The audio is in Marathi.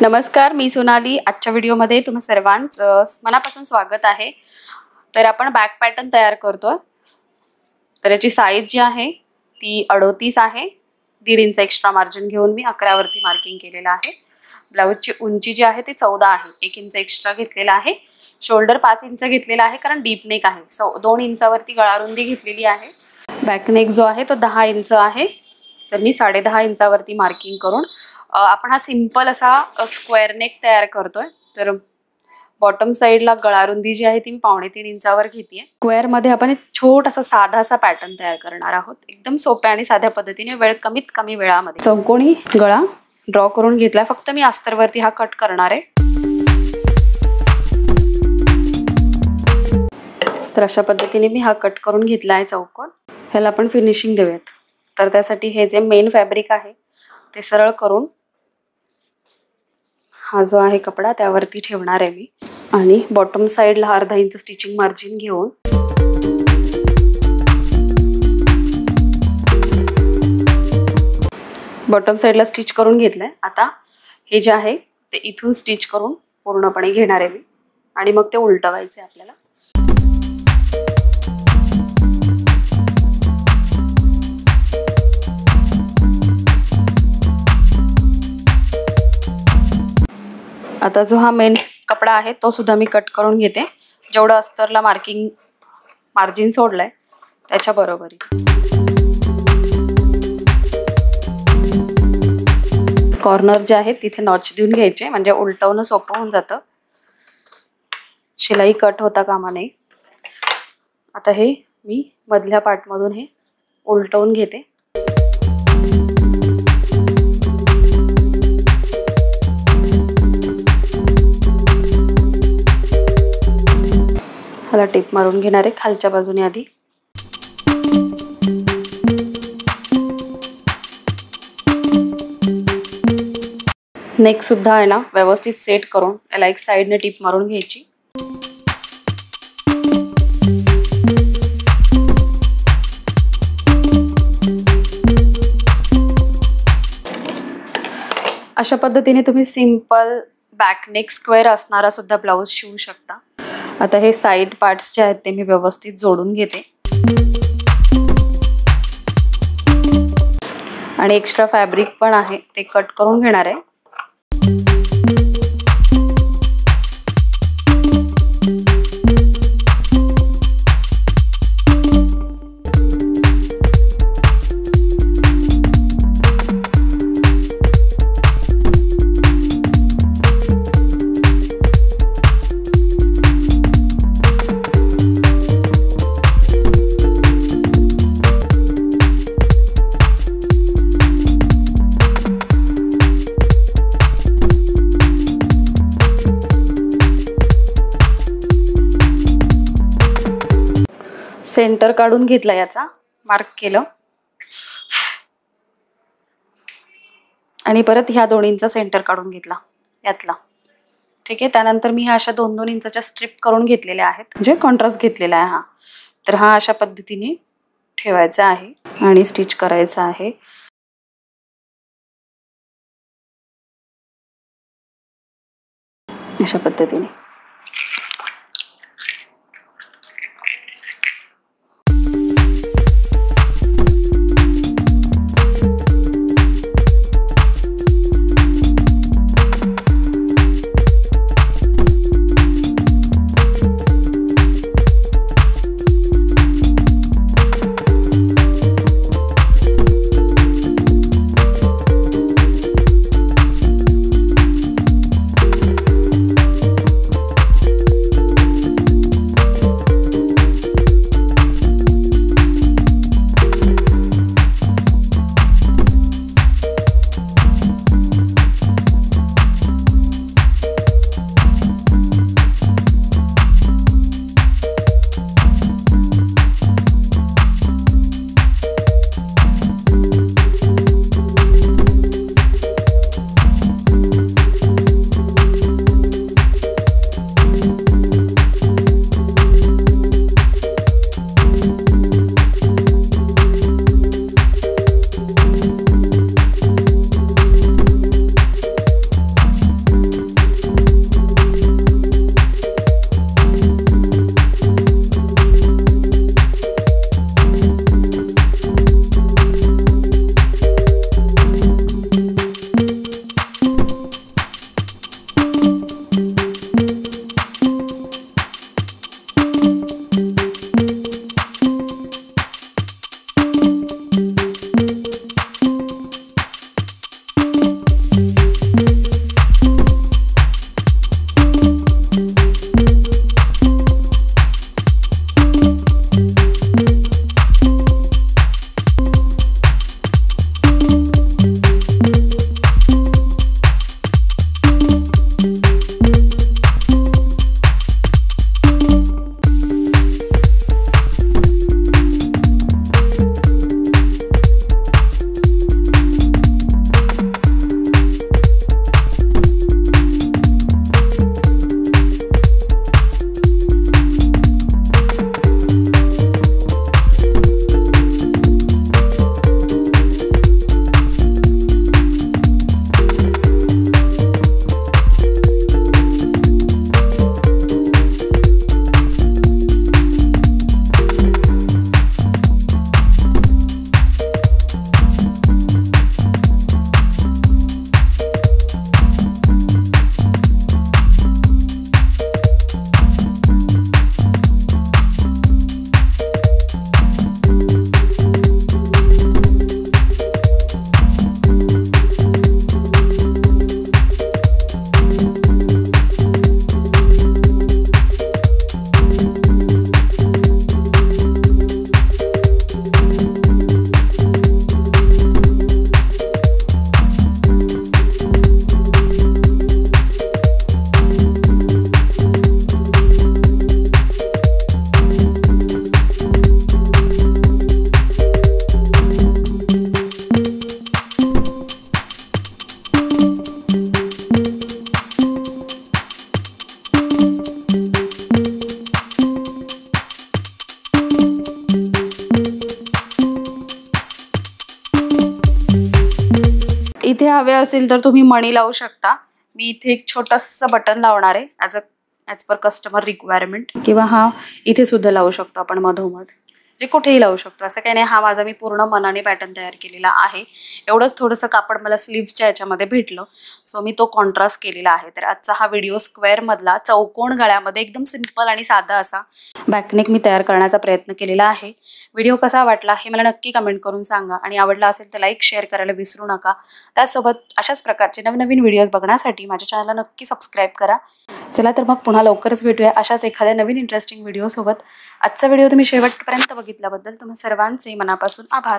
नमस्कार, मी सोनाली। आजच्या व्हिडिओमध्ये तुम्हा सर्वांचं मनापासून स्वागत आहे। तर आपण बॅक पॅटर्न तयार करतोय। तर याची साईज जी आहे ती 38 आहे। 1.5 इंच एक्स्ट्रा मार्जिन घेऊन मी 11 वरती मार्किंग केलेलं आहे। ब्लाउजची उंची जी आहे ती 14 आहे। 1 इंच एक्स्ट्रा घेतलेला आहे। शोल्डर 5 इंच घेतलेला आहे कारण डीप नेक आहे। 2 इंचावरती गळा रुंदी घेतलेली आहे। बॅक नेक जो आहे तो 10 इंच आहे। तर मी 10.5 इंचावरती मार्किंग करून आपण हा सिंपल असा स्क्वेअर नेक तयार करतोय। तर बॉटम साइडला गळा रुंदी जी आहे ती मी 2.5 इंचावर घेतेय। स्क्वेअर मध्ये आपण एक छोटासा साधासा पॅटर्न तयार करणार आहोत। एकदम सोप्या आणि साध्या पद्धतीने कमीत कमी वेळामध्ये चौकोनी गळा ड्रॉ करून घेतलाय। फक्त मी अस्तरवरती हा कट करणार आहे। तर अशा पद्धतीने मी हा कट करून घेतला आहे चौकोन। ह्याला आपण फिनिशिंग देऊयात। तर त्यासाठी हे जे मेन फॅब्रिक आहे ते सरळ करून हा जो आहे कपडा त्यावरती ठेवणार आहे मी आणि बॉटम साइडला 1/2 इंच स्टिचिंग मार्जिन घेऊन बॉटम साइडला स्टिच करून घेतलंय। आता हे जे आहे ते इथून स्टिच करून पूर्णपणे घेणार आहे मी आणि मग ते उलटवायचे आपल्याला। आता जो हा मेन कपडा आहे तो सुद्धा मी कट करून घेते। जेवढं अस्तरला मार्जिन सोडलंय त्याच्या बरोबरी। कॉर्नर जे आहे तिथे नॉच देऊन घ्यायचे म्हणजे उलटवणं सोपं होऊन जातं। शिलाई कट होता कामा नये। आता हे मी मधल्या पार्ट मधून हे उलटवून घेते। ह्याला टिप मारून घेणार आहे खालच्या बाजूने आधी। नेक सुद्धा आहे ना व्यवस्थित सेट करून याला एक साइडने टिप मारून घ्यायची। अशा पद्धतीने तुम्ही सिंपल बॅक नेक स्क्वेअर असणारा सुद्धा ब्लाउज शिवू शकता। आता हे साइड पार्ट्स जे आहेत ते मी व्यवस्थित जोडून घेते आणि एक्स्ट्रा फॅब्रिक पण आहे ते कट करून घेणार आहे। सेंटर काढून घेतला, याचा मार्क केलं आणि परत ह्या 2 इंच सेंटर काढून घेतला यातला। ठीक आहे। त्यानंतर मी ह्या अशा 2-2 इंचाच्या स्ट्रिप करून घेतलेल्या आहेत म्हणजे कॉन्ट्रास्ट घेतलेला आहे हा। तर हा अशा पद्धतीने ठेवायचा आहे आणि स्टिच करायचा आहे। अशा पद्धतीने हवे असेल तर तुम्ही मणी लावू शकता. मी इथे एक छोटंसं बटन लावणार आहे ॲज पर कस्टमर रिक्वायरमेंट. किंवा हा इथे सुद्धा लावू शकतो आपण मधोमध, म्हणजे कुठेही लावू शकतो, असं काही नाही. हा माझा मी पूर्ण मनाने पॅटर्न तयार केलेला आहे. एवढंच थोडंसं कापड मला स्लीव्सच्या याच्यामध्ये भेटलं, सो मी तो कॉन्ट्रास्ट केलेला आहे. तर आजचा हा व्हिडिओ स्क्वेअरमधला चौकोन गळ्यामध्ये एकदम सिंपल आणि साधा असा बॅकनेक मी तयार करण्याचा प्रयत्न केलेला आहे. व्हिडिओ कसा वाटला हे मला नक्की कमेंट करून सांगा, आणि आवडला असेल तर लाईक शेअर करायला विसरू नका. त्याचसोबत अशाच प्रकारचे नवनवीन व्हिडिओज बघण्यासाठी माझ्या चॅनलला नक्की सबस्क्राईब करा. चला तर मग पुन्हा लवकरच भेटूया अशाच एखाद्या नवीन इंटरेस्टिंग व्हिडिओसोबत. आजचा व्हिडिओ तुम्ही शेवटपर्यंत बघितल्याबद्दल तुम्हा सर्वांचे मनापासून आभार.